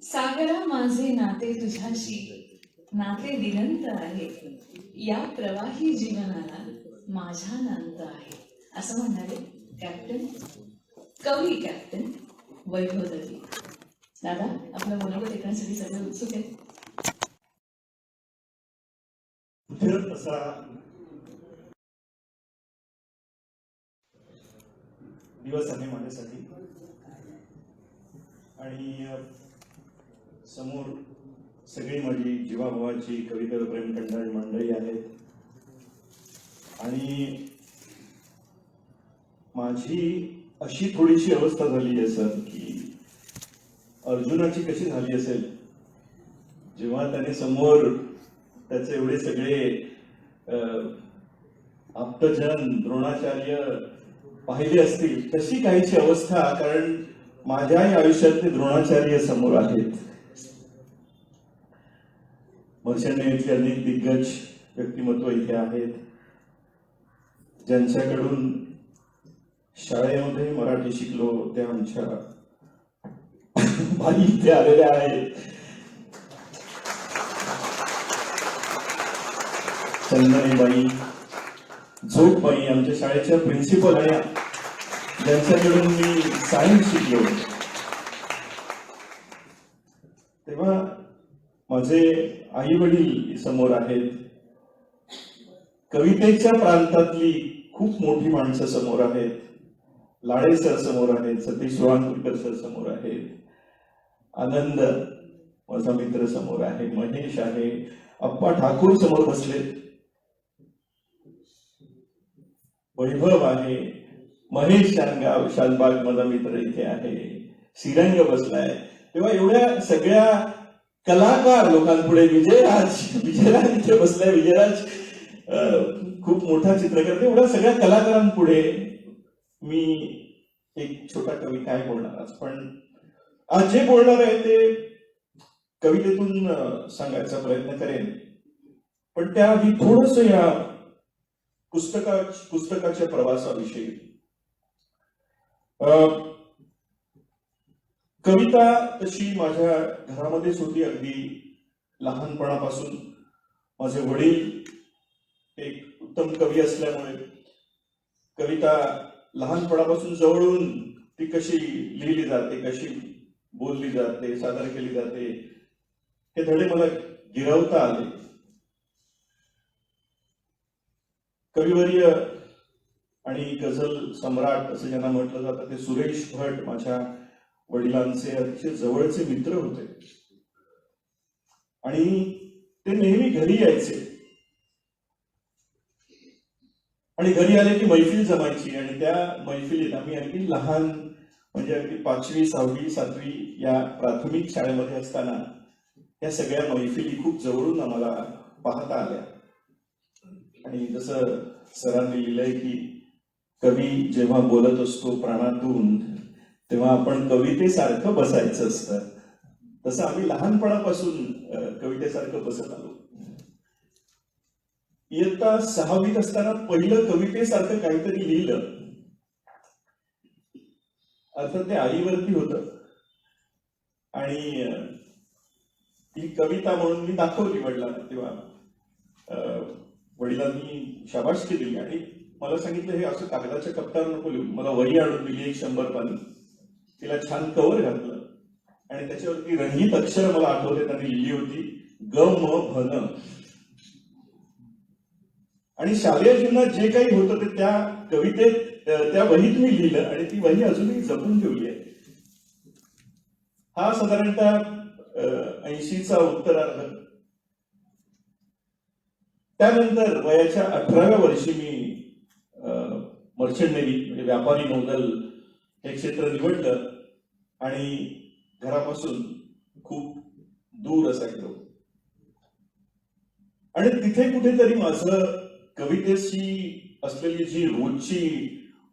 सागरा माझे नाते तुझ्याशी, नाते दिगंत आहे, या प्रवाही जीवनाला माझा नांत आहे, असं म्हणाले कॅप्टन, कवी कॅप्टन वैभव दळवी. दादा, आपलं मनोगत ऐकण्यासाठी सगळे उत्सुक आहे. फिरत असा दिवस आहे माझ्यासाठी आणि समोर सगळी माझी जीवाभावाची कविता प्रेम कंटाळी मंडळी आहेत आणि माझी अशी थोडीशी अवस्था झाली आहे सर की अर्जुनाची कशी झाली असेल जेव्हा त्याने समोर त्याचे एवढे सगळे आप्तजन द्रोणाचार्य पाहिले असतील तशी काहीची अवस्था, कारण माझ्याही आयुष्यातले द्रोणाचार्य समोर आहेत. मर्चंट नेव्हीतले अनेक दिग्गज व्यक्तिमत्व इथे आहेत ज्यांच्याकडून शाळेमध्ये मराठी शिकलो, त्या आमच्या बाई इथे आलेल्या आहेत. चंदनीबाई, झोपबाई आमच्या शाळेच्या प्रिन्सिपल आणि ज्यांच्याकडून मी सायन्स शिकलो. तेव्हा माझे आई वडील समोर आहेत. कवितेच्या प्रांतातली खूप मोठी माणसं समोर आहेत. लाडे सर समोर आहेत, सतीश सोळांपूरकर सर समोर आहेत, आनंद माझा मित्र समोर आहे, महेश आहे, अप्पा ठाकूर समोर बसलेत, वैभव आहे, महेश शानगाव शानबाग माझा मित्र इथे आहे, श्रीरंग बसलाय. तेव्हा एवढ्या सगळ्या कलाकार लोकांपुढे विजयराज इथे बसलाय. विजयराज खूप मोठा चित्रकार. एवढ्या सगळ्या कलाकारांपुढे मी एक छोटा कवी काय बोलणार आज, पण आज जे बोलणार आहे ते कवितेतून सांगायचा प्रयत्न करेन. पण त्याआधी थोडस या पुस्तकाच्या प्रवासाविषयी. कविता तशी माझ्या घरामध्येच होती अगदी लहानपणापासून. माझे वडील एक उत्तम कवी असल्यामुळे कविता लहानपणापासून जवळून ती कशी लिहिली जाते, कशी बोलली जाते, सादर केली जाते, हे धडे मला गिरवता आले. कविवर्य आणि गझल सम्राट असं ज्यांना म्हटलं जातं ते सुरेश भट माझ्या वडिलांचे अतिशय जवळचे मित्र होते आणि ते नेहमी घरी यायचे आणि घरी आले की मैफिल जमायची आणि त्या मैफिलीत आम्ही अगदी लहान म्हणजे अगदी 5वी 6वी 7वी या प्राथमिक शाळेमध्ये असताना या सगळ्या मैफिली खूप जवळून आम्हाला पाहता आल्या. आणि जसं सरांनी लिहिलंय की कवी जेव्हा बोलत असतो प्राणातून तेव्हा आपण कवितेसारखं बसायचं असतं, तसं आम्ही लहानपणापासून कवितेसारखं बसत आलो. इयत्ता 6वीत असताना पहिलं कवितेसारखं काहीतरी लिहिलं. अर्थात ते आईवरती होतं आणि ती कविता म्हणून मी दाखवली वडिलांना. तेव्हा वडिलांनी शाबासकी दिली आणि मला सांगितलं हे असं कागदाच्या कप्प्यावर नको लिहू, मला वही आणून दिली एक 100 पानी, तिला छान कव्हर घातलं आणि त्याच्यावरती रंगीत अक्षर मला आठवते त्यांनी लिहिली होती ग म भन. आणि शालेय जीवनात जे काही होतं ते त्या कवितेत त्या वहीत मी लिहिलं आणि ती वही अजूनही जपून ठेवली आहे. हा साधारणतः 80चा उत्तरार्ध. त्यानंतर वयाच्या 18व्या वर्षी मी मर्चंट नेव्ही म्हणजे व्यापारी नौदल हे क्षेत्र निवडलं आणि घरापासून खूप दूर असं गेलो आणि तिथे कुठेतरी माझं कवितेशी असलेली जी रोजची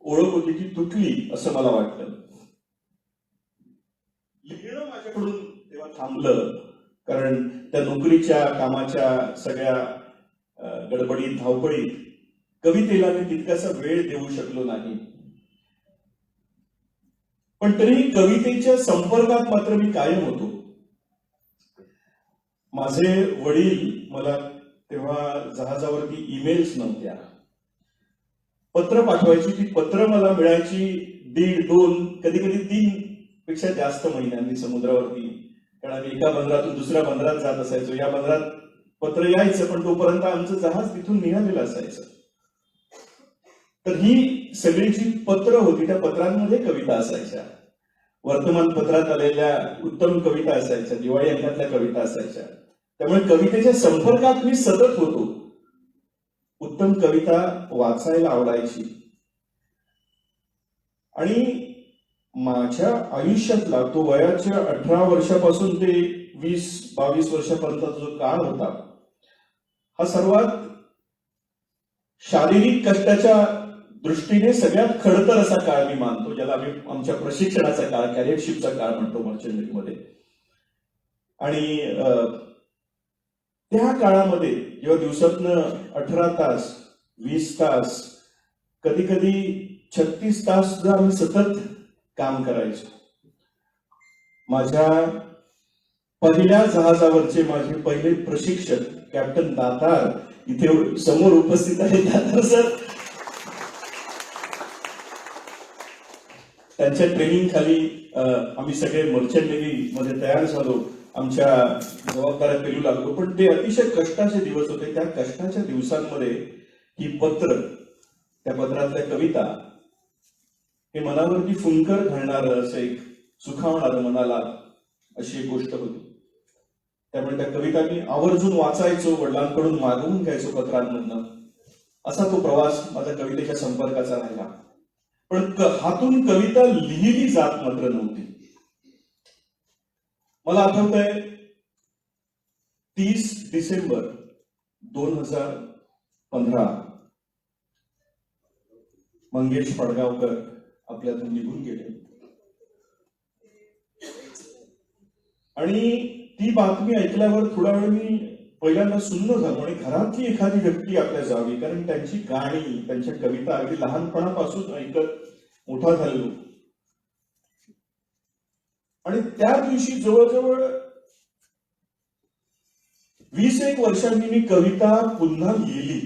ओळख होती ती तुटली असं मला वाटतं. लिहिणं माझ्याकडून तेव्हा थांबलं, कारण त्या नोकरीच्या कामाच्या सगळ्या गडबडीत धावपळीत कवितेला मी तितकासा वेळ देऊ शकलो नाही. पण तरी कवितेच्या संपर्कात मात्र मी कायम होतो. माझे वडील मला तेव्हा जहाजावरती ईमेल्स नव्हत्या, पत्र पाठवायची. ती पत्र मला मिळायची 1.5-2 कधी कधी 3 पेक्षा जास्त महिन्यांनी समुद्रावरती. कारण आम्ही एका बंदरातून दुसऱ्या बंदरात जात असायचो. या बंदरात पत्र यायचं पण तोपर्यंत आमचं जहाज तिथून निघालेलं असायचं. तर ही सगळी जी पत्र होती त्या पत्रांमध्ये कविता असायच्या, वर्तमानपत्रात आलेल्या उत्तम कविता असायच्या, दिवाळी अंकातल्या कविता असायच्या. त्यामुळे कवितेच्या संपर्कात मी सतत होतो. उत्तम कविता वाचायला आवडायची. आणि माझ्या आयुष्यातला तो वयाच्या 18 वर्षापासून ते 20-22 वर्षापर्यंत जो काळ होता, हा सर्वात शारीरिक कष्टाच्या दृष्टीने सगळ्यात खडतर असा काळ मी मानतो, ज्याला आम्ही आमच्या प्रशिक्षणाचा काळ, कॅरियरशिपचा काळ म्हणतो मर्चंट नेव्हीमध्ये. आणि त्या काळामध्ये जेव्हा दिवसातनं 18 तास, 20 तास, कधी कधी 36 तास सुद्धा आम्ही सतत काम करायचो. माझ्या पहिल्या जहाजावरचे माझे पहिले प्रशिक्षक कॅप्टन दातार इथे समोर उपस्थित आहेत. दातार सर, त्यांच्या ट्रेनिंग खाली आम्ही सगळे मर्चंट नेव्ही मध्ये तयार झालो, आमच्या जबाबदाऱ्या पेलू लागलो. पण ते अतिशय कष्टाचे दिवस होते. त्या कष्टाच्या दिवसांमध्ये ही पत्र, त्या पत्रातल्या कविता, हे मनावरती फुंकर घालणारं असं एक, सुखावणारं मनाला अशी एक गोष्ट होती. त्यामुळे त्या कविता मी आवर्जून वाचायचो, वडिलांकडून मागवून घ्यायचो पत्रांमधनं. असा तो प्रवास माझा कवितेच्या संपर्काचा राहिला. पण हातून कविता लिहिली जात मात्र नव्हती. मला आठवतंय 30 डिसेंबर 2015 मंगेश पडगावकर आपल्यातून निघून गेले. आणि ती बातमी ऐकल्यावर थोडा वेळ मी पहिल्यांदा सुन्न झालो. आणि घरातली एखादी व्यक्ती आपल्या जावी, कारण त्यांची गाणी, त्यांच्या कविता अगदी लहानपणापासून ऐकत मोठा झालेलो. आणि त्या दिवशी जवळजवळ 20-1 वर्षांनी मी कविता पुन्हा लिहिली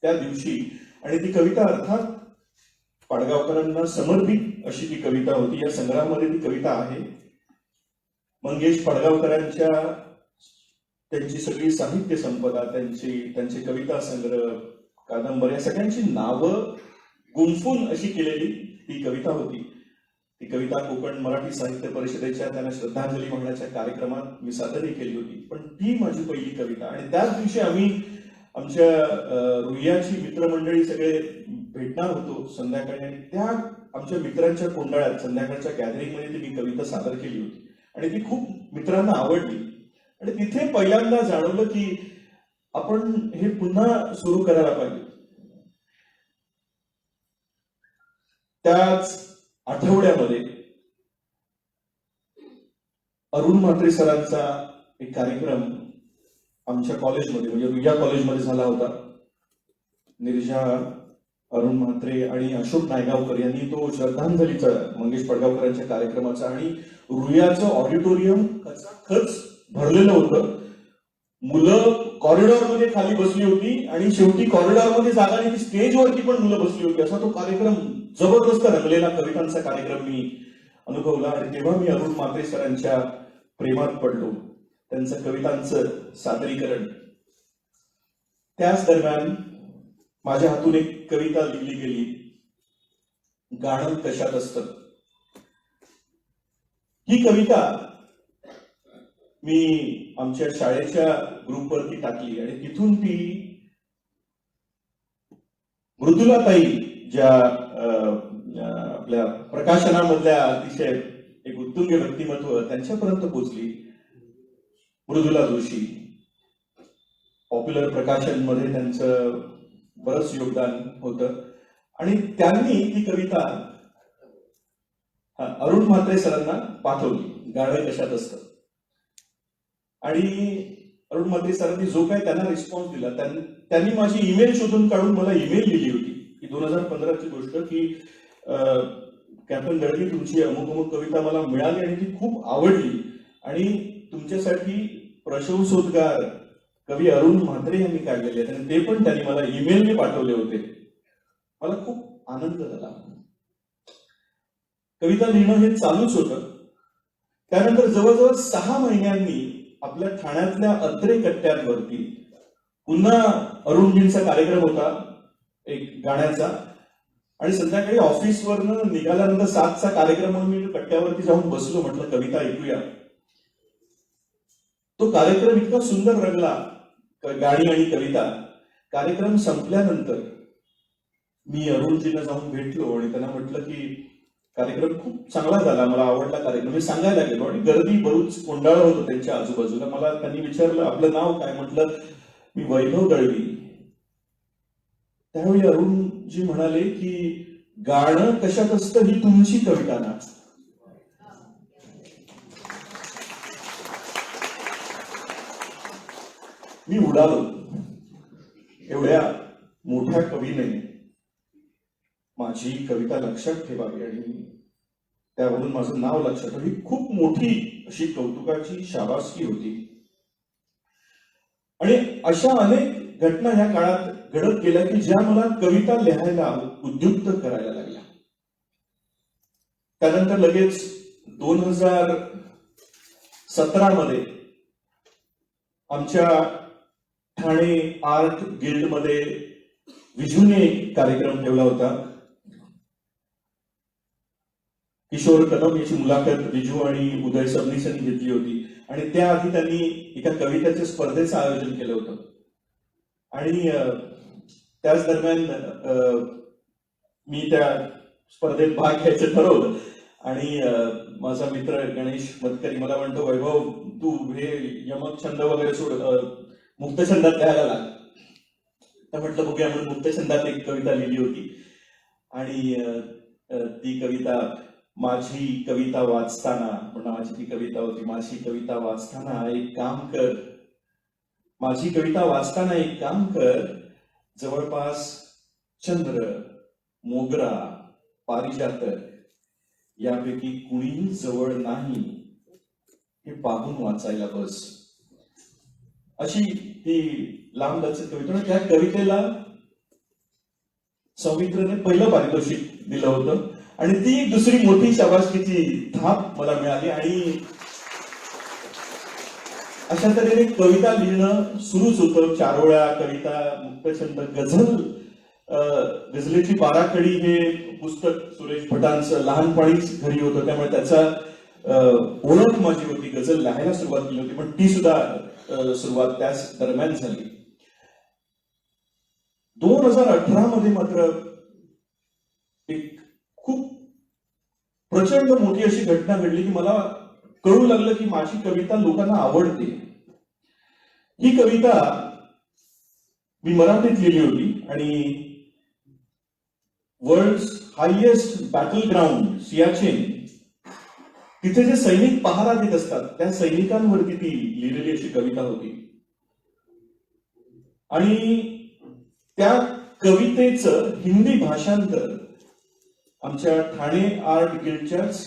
त्या दिवशी. आणि ती कविता अर्थात पाडगावकरांना समर्पित अशी ती कविता होती. या संग्रहामध्ये ती कविता आहे. मंगेश पडगावकरांच्या, त्यांची सगळी साहित्य संपदा, त्यांचे कविता संग्रह, कादंबऱ्या, सगळ्यांची नावं गुंफून अशी केलेली ती कविता होती. ती कविता कोकण मराठी साहित्य परिषदेच्या त्यांना श्रद्धांजली वाहण्याच्या कार्यक्रमात मी सादर केली होती. पण ती माझी पहिली कविता. आणि त्याच दिवशी आम्ही आमच्या रुईयाची मित्रमंडळी सगळे भेटणार होतो संध्याकाळी. आणि त्या आमच्या मित्रांच्या कोंडाळ्यात संध्याकाळच्या गॅदरिंगमध्ये ती मी कविता सादर केली होती. आणि ती खूप मित्रांना आवडली. आणि तिथे पहिल्यांदा जाणवलं की आपण हे पुन्हा सुरू करायला पाहिजे. त्याच आठवड्यामध्ये अरुण म्हात्रे सरांचा एक कार्यक्रम आमच्या कॉलेजमध्ये, म्हणजे रुईया कॉलेजमध्ये झाला होता. निर्जा, अरुण म्हात्रे आणि अशोक नायगावकर यांनी तो श्रद्धांजलीचा, मंगेश पडगावकरांच्या कार्यक्रमाचा, आणि रुईयाचं ऑडिटोरियम खच भरलेलं होतं. मुलं कॉरिडॉरमध्ये खाली बसली होती आणि शेवटी कॉरिडॉरमध्ये जागा नाही, ती स्टेजवरती पण मुलं बसली होती. असा तो कार्यक्रम, जबरदस्त रंगलेला कवितांचा कार्यक्रम मी अनुभवला. आणि तेव्हा मी अरुण म्हात्रे सरांच्या प्रेमात पडलो, त्यांचं कवितांचं सादरीकरण. त्याच दरम्यान माझ्या हातून एक कविता लिहिली गेली, गाणं कशात असतं. ही कविता मी आमच्या शाळेच्या ग्रुपवरती टाकली. आणि तिथून ती मृदुलाताई, ज्या आपल्या प्रकाशनामधल्या अतिशय एक उत्तुंग व्यक्तिमत्व, त्यांच्यापर्यंत पोहोचली. मृदुला जोशी, पॉप्युलर प्रकाशन मध्ये त्यांचं बरंच योगदान होतं. आणि त्यांनी ती कविता अरुण म्हात्रे सरांना पाठवली, गाणं कशात असतं. आणि अरुण म्हात्रे सरांनी जो काही त्यांना रिस्पॉन्स दिला, त्यांनी माझी ईमेल शोधून काढून मला ईमेल लिहिली होती. की 2015ची गोष्ट, की कॅप्टन दळवी, तुमची अमुक अमुक कविता मला मिळाली आणि ती खूप आवडली आणि तुमच्यासाठी प्रशंसोद्गार कवी अरुण म्हात्रे यांनी काढलेले आहेत आणि ते पण त्यांनी मला ईमेलने पाठवले होते. मला खूप आनंद झाला. कविता लिहिणं हे चालूच होतं. त्यानंतर जवळजवळ 6 महिन्यांनी आपल्या ठाण्यातल्या अत्रे कट्ट्यावरती पुन्हा अरुणजींचा कार्यक्रम होता एक गाण्याचा, आणि संध्याकाळी ऑफिसवरनं निघाल्यानंतर 7चा कार्यक्रम म्हणून मी कट्ट्यावरती जाऊन बसलो. म्हटलं कविता ऐकूया. तो कार्यक्रम इतका सुंदर रंगला, गाणी आणि कविता. कार्यक्रम संपल्यानंतर मी अरुणजींना जाऊन भेटलो आणि त्यांना म्हटलं की कार्यक्रम खूप चांगला झाला, मला आवडला कार्यक्रम. मी सांगायला गेलो आणि गर्दी बरूच कोंडाळं होतं त्यांच्या आजूबाजूला. मला त्यांनी विचारलं आपलं नाव काय. म्हटलं मी वैभव दळवी. त्यावेळी अरुणजी म्हणाले की गाणं कशात असतं ही तुमची कविता ना. मी उडालो. एवढ्या मोठ्या कवीने माझी कविता लक्षात ठेवावी आणि त्यावरून माझं नाव लक्षात ठेवावी, खूप मोठी अशी कौतुकाची शाबासकी होती. आणि अशा अनेक घटना ह्या काळात घडत गेल्या की ज्या मला कविता लिहायला उद्युक्त करायला लागल्या. त्यानंतर लगेच 2017 मध्ये आमच्या ठाणे आर्ट गिल्डमध्ये विजूने एक कार्यक्रम ठेवला होता. किशोर कदम याची मुलाखत विजू आणि उदय सबनीस यांनी घेतली होती आणि त्याआधी त्यांनी एका कवितेच्या स्पर्धेचं आयोजन केलं होतं. आणि त्याच दरम्यान मी त्या स्पर्धेत भाग घ्यायचं ठरवलं आणि माझा मित्र गणेश मतकरी मला म्हणतो वैभव तू हे यमक छंद वगैरे सोड, मुक्तछंदात लिहायला लाग. तर म्हटलं बघूया म्हणून मुक्तछंदात एक कविता लिहिली होती आणि ती कविता माझी कविता वाचताना, माझी ती कविता होती, माझी कविता वाचताना एक काम कर, माझी कविता वाचताना एक काम कर, जवळपास चंद्र, मोगरा, पारिजातक यापैकी कुणीही जवळ नाही हे पाहून वाचायला बस. अशी ती लांब लचक कविता. त्या कवितेला सौमित्रने पहिलं पारितोषिक दिलं होतं आणि ती एक दुसरी मोठी शाबासकीची थाप मला मिळाली. आणि अशा तऱ्हेने कविता लिहिणं सुरूच होतं. चारोळ्या, कविता, मुक्तछंद, गझलेची बाराखडी हे पुस्तक सुरेश भटांचं लहानपणीच घरी होतं, त्यामुळे त्याचा ओळख माझी होती. गझल लिहायला सुरुवात केली होती, पण ती सुद्धा सुरुवात त्याच दरम्यान झाली. 2018 मध्ये मात्र एक खूप प्रचंड मोठी अशी घटना घडली की मला कळू लागलं की माझी कविता लोकांना आवडते. ही कविता मी मराठीत लिहिली होती आणि world highest battle ground Siachen, तिथे जे सैनिक पहारा देत असतात त्या सैनिकांवरती ती लिहिलेली अशी कविता होती. आणि त्या कवितेचं हिंदी भाषांतर आमच्या ठाणे आर्ट गिल्डच्याच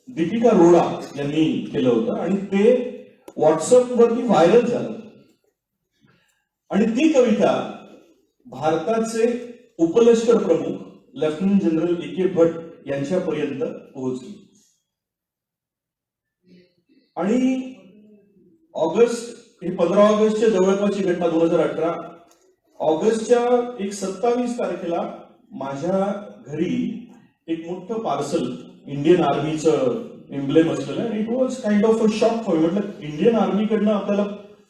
दीपिका रोडा यांनी केलं होतं आणि ते व्हॉट्सअपवरती व्हायरल झालं. आणि ती कविता भारताचे उपलष्कर प्रमुख लेफ्टनंट जनरल ए.के. भट्ट यांच्यापर्यंत पोहोचली. आणि ऑगस्ट, हे 15 ऑगस्टच्या जवळपासची घटना 2018. ऑगस्टच्या एक 27 तारखेला माझ्या घरी एक मोठं पार्सल इंडियन आर्मीचं एम्ब्लेम असलेलं आणि it was kind of a shock for me. म्हटलं इंडियन आर्मीकडनं आपल्याला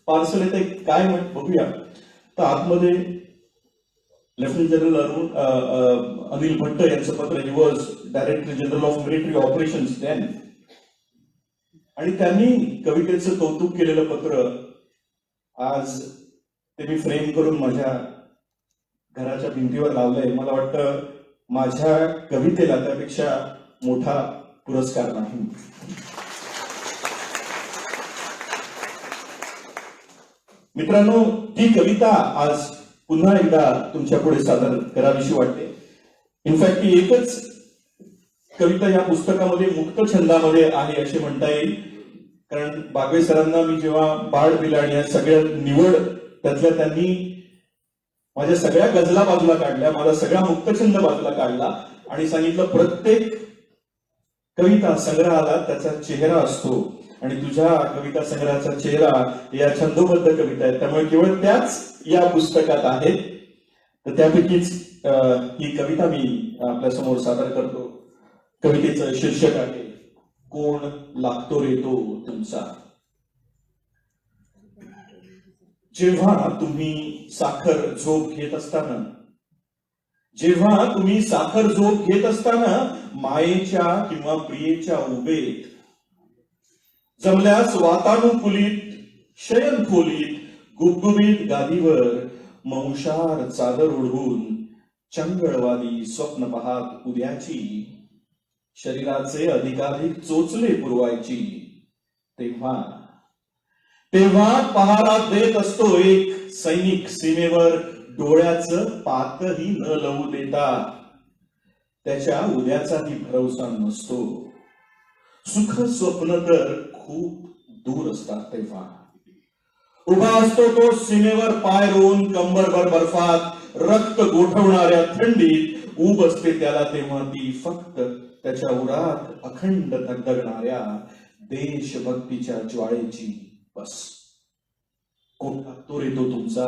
पार्सल येते काय बघूया. तर आतमध्ये लेफ्टनंट जनरल अनिल भट्ट यांचं पत्र. He was director general of military operations then. आणि त्यांनी कवितेचं कौतुक केलेलं पत्र आज ते मी फ्रेम करून माझ्या घराच्या भिंतीवर लावलंय. मला वाटतं माझ्या कवितेला त्यापेक्षा मोठा पुरस्कार नाही. मित्रांनो, ती कविता आज पुन्हा एकदा तुमच्या पुढे सादर करावीशी वाटते. इनफॅक्ट ती एकच कविता या पुस्तकामध्ये मुक्त छंदामध्ये आहे असे म्हणता येईल, कारण बागवे सरांना मी जेव्हा बाळ बिलाणी या सगळ्या निवड त्यातल्या त्यांनी माझ्या सगळ्या गझला बाजूला काढल्या, माझा सगळा मुक्तछंद बाजूला काढला आणि सांगितलं प्रत्येक कविता संग्रहाला त्याचा चेहरा असतो आणि तुझ्या कविता संग्रहाचा चेहरा या छंदोबद्ध कविता आहेत, त्यामुळे केवळ त्याच या पुस्तकात आहेत. तर त्यापैकीच ही कविता मी आपल्या समोर सादर करतो. कवितेचं शीर्षक आहे कोण लागतो रे तो तुमचा. जेव्हा तुम्ही साखर झोप घेत असताना, जेव्हा तुम्ही साखर झोप घेत असताना मायेच्या किंवा प्रियेच्या उभेत जमल्यास वातानुकूलित शयन खोलीत गुबगुबीत गादीवर मंशार चादर ओढून चंगळवादी स्वप्न पाहात उद्याची शरीराचे अधिकाधिक चोचले पुरवायची, तेव्हा तेव्हा पहारा देत असतो एक सैनिक सीमेवर डोळ्याचं पातही न लवू देता. त्याच्या उद्याचाही भरवसा नसतो. सुख स्वप्न तर खूप दूर असतात. तेव्हा उभा असतो तो सीमेवर पाय रोवून कंबरभर बर्फात रक्त गोठवणाऱ्या थंडीत ऊब असते त्याला तेव्हा ती फक्त त्याच्या उरात अखंड धगधगणाऱ्या देशभक्तीच्या ज्वाळेची. बस कोण लागतो रे तो तुमचा.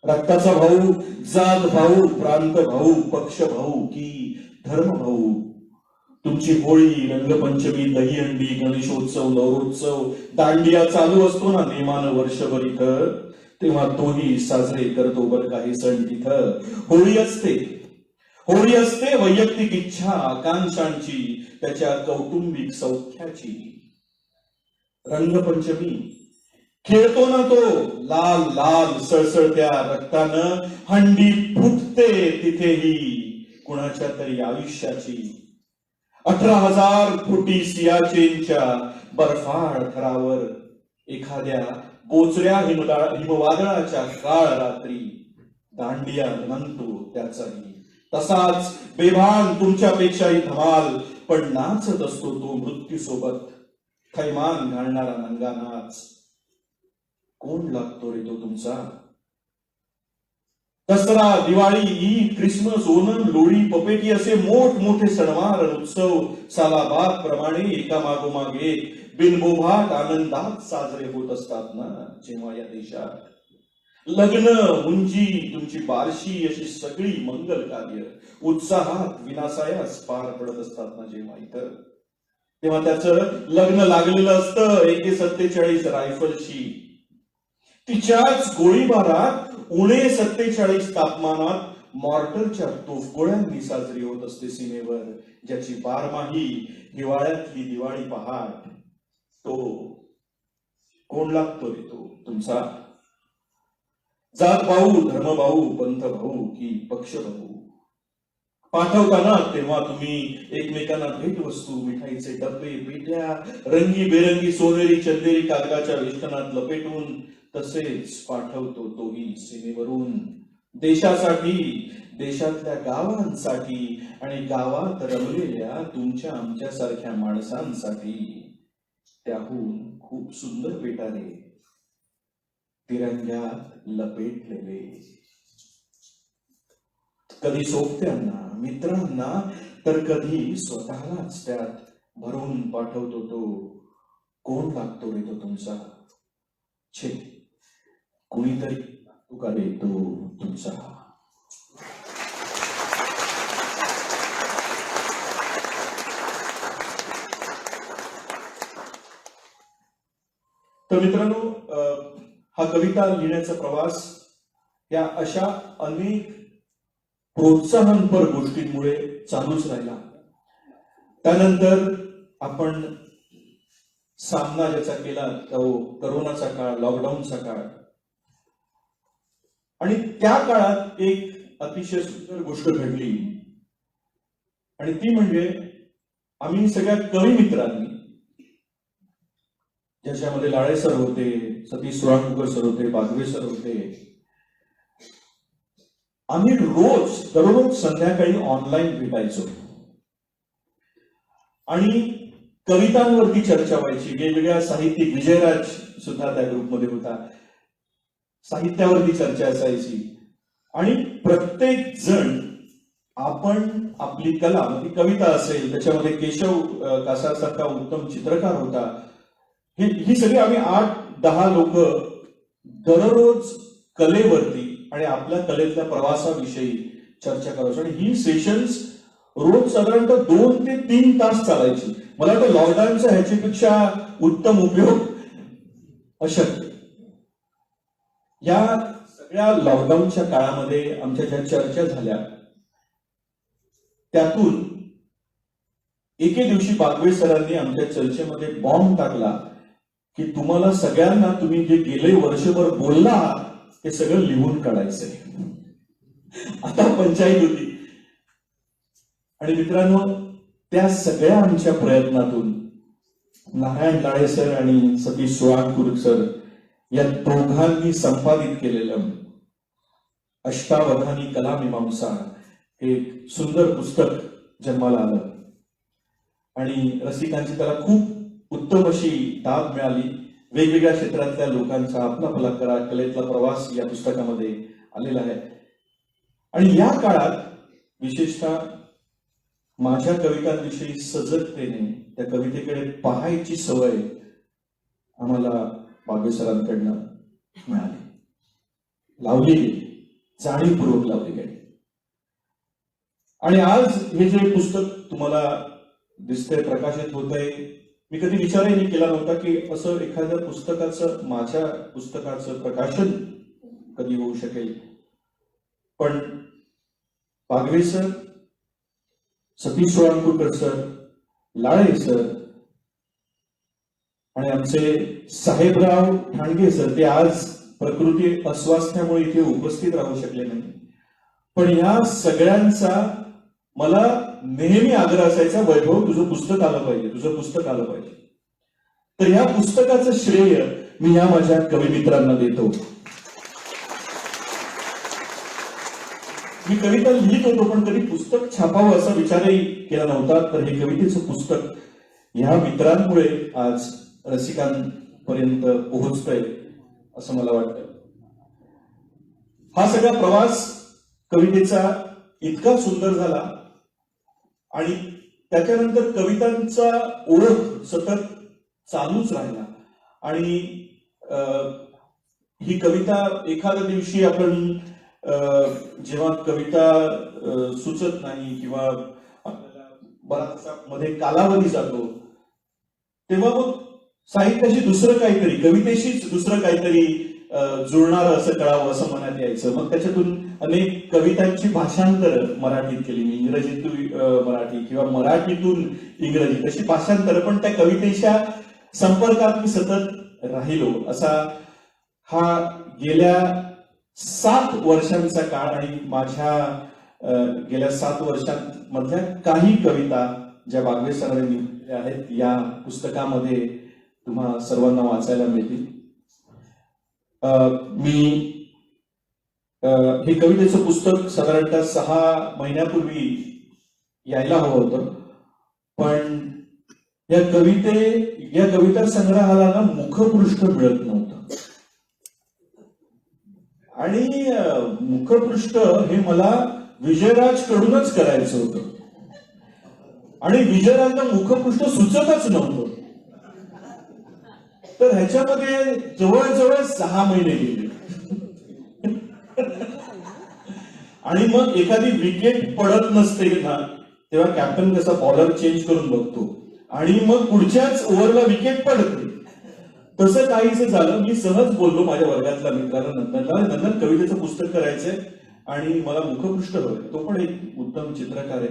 रक्ताचा भाऊ, जात भाऊ, प्रांत भाऊ, पक्ष भाऊ की धर्म भाऊ. तुमची होळी, रंगपंचमी, दहीहंडी, गणेशोत्सव, नवरोत्सव, दांडिया चालू असतो ना नेमानं वर्षभर इथं, तेव्हा तोही साजरे करतो बरं काही सण तिथं. होळी असते, होळी असते वैयक्तिक इच्छा आकांक्षांची, त्याच्या कौटुंबिक सौख्याची. रंगपंचमी खेळतो ना तो लाल लाल सळसळत्या रक्तानं, हंडी फुटते तिथेही कुणाच्या तरी आयुष्याची. 18,000 फुटी सियाचेनच्या बर्फाळ थरावर एखाद्या बोचऱ्या हिमवादळाच्या काळ रात्री दांडिया रंगतो त्याचाही. तसाच बेभान तुमच्यापेक्षाही धमाल, पण नाचत असतो तो मृत्यू सोबत थैमान घालणारा नंगा नाच. कोण लागतो रे तो तुमचा. दसरा, दिवाळी, ईद, ख्रिसमस, ओणम, लोळी, पपेटी असे मोठमोठे सणवार उत्सव सालाबाद प्रमाणे एकामागोमाग एक बिनबोभाट आनंदात साजरे होत असतात ना जेव्हा या देशात. लग्न, मुंजी, तुमची बारशी अशी सगळी मंगल कार्य उत्साहात विनासायास पार पडत असतात ना जेव्हा इथं, तेव्हा त्याचं लग्न लागलेलं असतं AK-47 रायफलशी. तिच्याच गोळीबारात उणे 47 तापमानात मॉर्टरच्या तोफगोळ्यांनी साजरी होत असते सीमेवर, ज्याची बारमाही हिवाळ्यातली दिवाळी पहाट. तो कोण लागतो रे तो तुमचा. जात भाऊ, धर्म भाऊ, पंथ भाऊ की पक्ष भाऊ. पाठवताना तेव्हा तुम्ही एकमेकांना भेटवस्तू, मिठाईचे डबे, पेट्या रंगी बेरंगी सोनेरी चंदेरी कागदाच्या वेष्टनात लपेटून तसेच पाठवतो तोही सीमेवरून. देशासाठी, देशातल्या गावांसाठी आणि गावात रमलेल्या तुमच्या आमच्या सारख्या माणसांसाठी. त्याहून खूप सुंदर पेटारे तिरंग्यात लपेटलेले. कधी सोबत्यांना, मित्रांना, तर कधी स्वतःलाच त्यात भरून पाठवतो तो. कोण लागतो रे तो तुमचा. छे, कुणीतरी तुका रे तो तुमचा. तर मित्रांनो, हा कविता लिहिण्याचा प्रवास या अशा अनेक प्रोत्साहनपर गोष्टींमुळे चालूच राहिला. त्यानंतर आपण सामना ज्याचा केला तो करोनाचा काळ, लॉकडाऊनचा काळ. आणि त्या काळात एक अतिशय सुंदर गोष्ट घडली आणि ती म्हणजे आम्ही सगळ्या कवी मित्रांनी, ज्याच्यामध्ये लाळे सर होते, सतीश सुळांपूरकर सर होते, बागवे सर होते, आम्ही दररोज संध्याकाळी ऑनलाईन भेटायचो. आणि कवितांवरती चर्चा व्हायची, वेगवेगळ्या साहित्यिक, विजयराज सुद्धा त्या ग्रुपमध्ये होता, साहित्यावरती चर्चा असायची आणि प्रत्येक जण आपण आपली कला, ती कविता असेल, त्याच्यामध्ये केशव कासारसारखा उत्तम चित्रकार होता, ही सगळी आम्ही 8-10 लोक दररोज कलेवरती आणि आपल्या कलेतल्या प्रवासाविषयी चर्चा करायचो. आणि ही सेशन्स रोज साधारणतः 2 ते 3 तास चालायची. मला वाटतं लॉकडाऊनचा ह्याच्यापेक्षा उत्तम उपयोग अशक्य. या सगळ्या लॉकडाऊनच्या काळामध्ये आमच्या ज्या चर्चा झाल्या त्यातून एके दिवशी बागवे सरांनी आमच्या चर्चेमध्ये बॉम्ब टाकला की तुम्हाला सगळ्यांना तुम्ही जे गेले वर्षभर बोलला ते सगळं लिहून काढायचंय. आता पंचायत होती. आणि मित्रांनो, त्या सगळ्या आमच्या प्रयत्नातून नारायण लाळे सर आणि सतीश सोळांकुर सर या दोघांनी संपादित केलेलं अष्टावधानी कलामीमांसा हे एक सुंदर पुस्तक जन्माला आलं आणि रसिकांची त्याला खूप उत्तम अशी दाद मिळाली. वेगवेगळ्या क्षेत्रातल्या लोकांचा आपला कलेतला प्रवास या पुस्तकामध्ये आलेला आहे. आणि या काळात विशेषतः माझ्या कवितांविषयी सजगतेने त्या कवितेकडे पाहायची सवय आम्हाला बागवे सरांकडनं मिळाली, लावली गेली, जाणीवपूर्वक लावली गेली. आणि आज हे जे पुस्तक तुम्हाला दिसतंय, प्रकाशित होत आहे, मी कधी विचारही नाही केला नव्हता की असं एखाद्या पुस्तकाचं, माझ्या पुस्तकाचं प्रकाशन कधी होऊ शकेल. पण Bagwe sir, Satish Solankurkar sir, Lale sir आणि आमचे साहेबराव ठाणगे सर, ते आज प्रकृती अस्वास्थ्यामुळे इथे उपस्थित राहू शकले नाही, पण या सगळ्यांचा मला नेहमी आग्रह असायचा, वैभव तुझं पुस्तक आलं पाहिजे, तुझं पुस्तक आलं पाहिजे. तर या पुस्तकाचं श्रेय मी या माझ्या कवी मित्रांना देतो. मी कविता लिहित होतो पण कधी पुस्तक छापावं असा विचारही केला नव्हता. तर हे कवितेचं पुस्तक ह्या मित्रांमुळे आज रसिकांपर्यंत पोहोचतंय असं मला वाटतं. हा सगळा प्रवास कवितेचा इतका सुंदर झाला आणि त्याच्यानंतर कवितांचा ओढ सतत चालूच राहिला. आणि ही कविता एखाद्या दिवशी आपण जेव्हा कविता सुचत नाही किंवा आपल्याला बराचसा मध्ये कालावधी जातो तेव्हा मग साहित्याशी दुसरं काहीतरी, कवितेशीच दुसरं काहीतरी जुळणारं असं कळावं असं मनात यायचं. मग त्याच्यातून अनेक कवितांची भाषांतर मराठीत केली मी, इंग्रजीतून मराठी किंवा मराठीतून इंग्रजी, तशी भाषांतर. पण त्या कवितेच्या संपर्कात मी सतत राहिलो. असा हा गेल्या 7 वर्षांचा काळ. आणि माझ्या गेल्या 7 वर्षांमधल्या काही कविता ज्या बागवे सरांनी लिहिलेल्या आहेत या पुस्तकामध्ये तुम्हा सर्वांना वाचायला मिळतील. मी हे कवितेचं पुस्तक साधारणतः 6 महिन्यापूर्वी यायला हवं होतं, पण या कविता संग्रहाला ना मुखपृष्ठ मिळत नव्हतं. आणि मुखपृष्ठ हे मला विजयराज कडूनच करायचं होतं आणि विजयराजला मुखपृष्ठ सुचतच नव्हतं. तर ह्याच्यामध्ये जवळजवळ 6 महिने गेले. आणि मग एखादी विकेट पडत नसते ना तेव्हा कॅप्टन कसा बॉलर चेंज करून बघतो आणि मग पुढच्याच ओव्हरला विकेट पडते, तसं काहीच झालं. मी सहज बोललो माझ्या वर्गातल्या मित्राला, नंदन कवितेचं पुस्तक करायचंय आणि मला मुखपृष्ठ हवंय. तो पण एक उत्तम चित्रकार आहे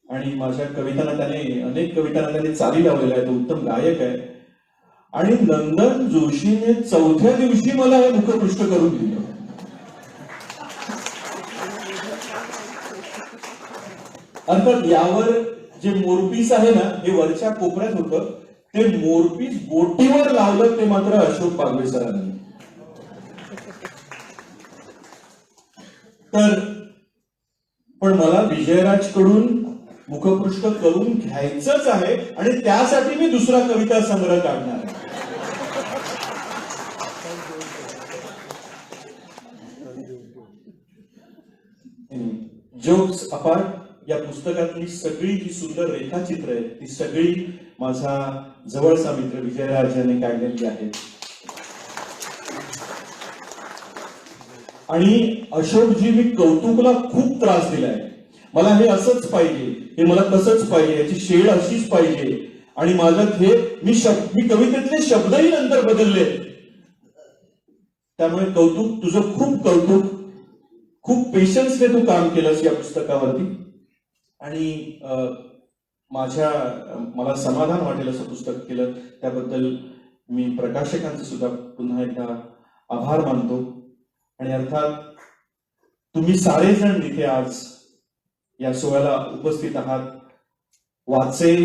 आणि माझ्या कवितांना त्याने, अनेक कवितांना त्याने चाली लावलेल्या आहे. तो उत्तम गायक आहे. आणि नंदन जोशीने 4थ्या दिवशी मला हे मुखपृष्ठ करून दिलं. अर्थात यावर जे मोरपीस आहे ना हे वरच्या कोपऱ्यात होतं, ते मोरपीस बोटीवर लावलं ते मात्र अशोक बागवे सरांनी. तर पण मला विजयराज कडून मुखपृष्ठ करून घ्यायचंच आहे आणि त्यासाठी मी दुसरा कविता संग्रह काढणार आहे. जोक्स अपार्ट, या पुस्तकातली सगळी जी सुंदर रेखाचित्र आहेत ती सगळी माझा जवळचा मित्र विजयराज याने काढलेली आहेत. आणि अशोकजी, मी कौतुकला खूप त्रास दिलाय. मला हे असंच पाहिजे, हे मला तसंच पाहिजे, याची शेड अशीच पाहिजे. आणि माझ्यात हे मी कवितेतले शब्दही नंतर बदलले. त्यामुळे कौतुक तुझं, खूप कौतुक. खूप पेशन्सने तू काम केलंस या पुस्तकावरती. आणि मला समाधान वाटेल असं पुस्तक केलं त्याबद्दल मी प्रकाशकांचे सुद्धा पुन्हा एकदा आभार मानतो. आणि अर्थात तुम्ही सारेजण इथे आज या सोहळ्याला उपस्थित आहात. वाचे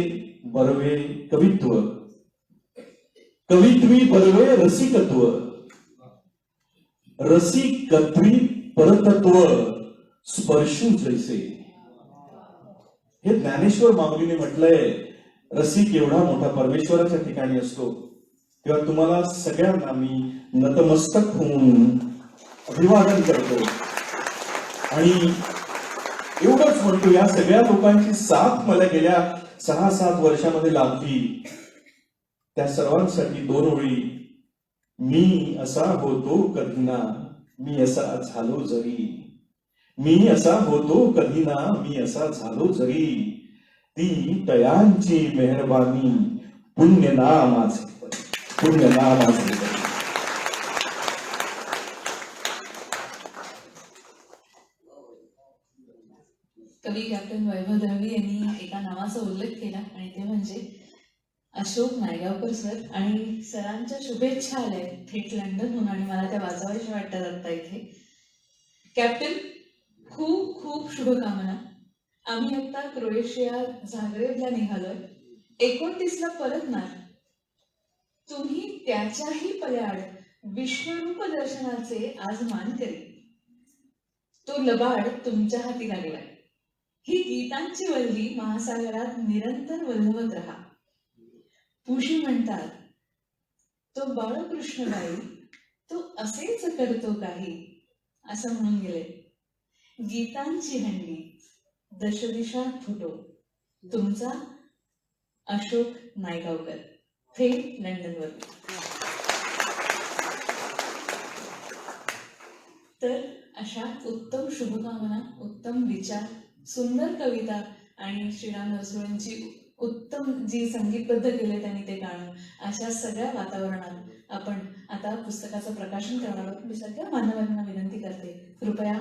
बरवे कवित्व, कवित्वी बरवे रसिकत्व, रसिकत्वी परतत्व, स्पर्शू जैसे. हे ज्ञानेश्वर माऊलीने म्हटलंय. रसिक एवढा मोठा परमेश्वराच्या ठिकाणी असतो तेव्हा तुम्हाला सगळ्यांना मी नतमस्तक होऊन अभिवादन करतो. आणि एवढंच म्हणतो, या सगळ्या लोकांची साथ मला गेल्या 6-7 वर्षामध्ये लाभली. त्या सर्वांसाठी 2 ओळी. मी असा होतो कधी ना, मी असा झालो जरी. मी असा होतो कधी ना, मी असा झालो जरी. ती तयांची मेहरबानी, पुण्य ना माझे, पुण्य ना माझे. कवी कॅप्टन वैभव दळवी यांनी एका नावाचा उल्लेख केला आणि ते म्हणजे अशोक नायगावकर सर. आणि सरांच्या शुभेच्छा आल्या थेट लंडनहून आणि मला त्या वाचाव्याशा वाटतात आता इथे. कॅप्टन, खूप खूप शुभकामना. आम्ही आता क्रोएशिया झाग्रेबला निघालोय. 29ला परतणार. तुम्ही त्याच्याही पल्याड विश्वरूप दर्शनाचे आज मान करी. तो लबाड तुमच्या हाती लागलाय. ही गीतांची वल्ली महासागरात निरंतर वल्हवत राहा. पुशी म्हणतात, तो बाळकृष्णबाई, तो असेच करतो काही, असं म्हणून गेले. गीतांची हंडी दशदिशात फुटो. तुमचा अशोक नायगावकर, थेट लंडनवर. तर अशा उत्तम शुभकामना, उत्तम विचार, सुंदर कविता आणि श्रीराम नरसुळेंची उत्तम जी संगीतबद्ध केले त्यांनी ते गाणं, अशा सगळ्या वातावरणात आपण आता पुस्तकाचं प्रकाशन करणार आहोत. मी सगळ्या मान्यवरांना विनंती करते, कृपया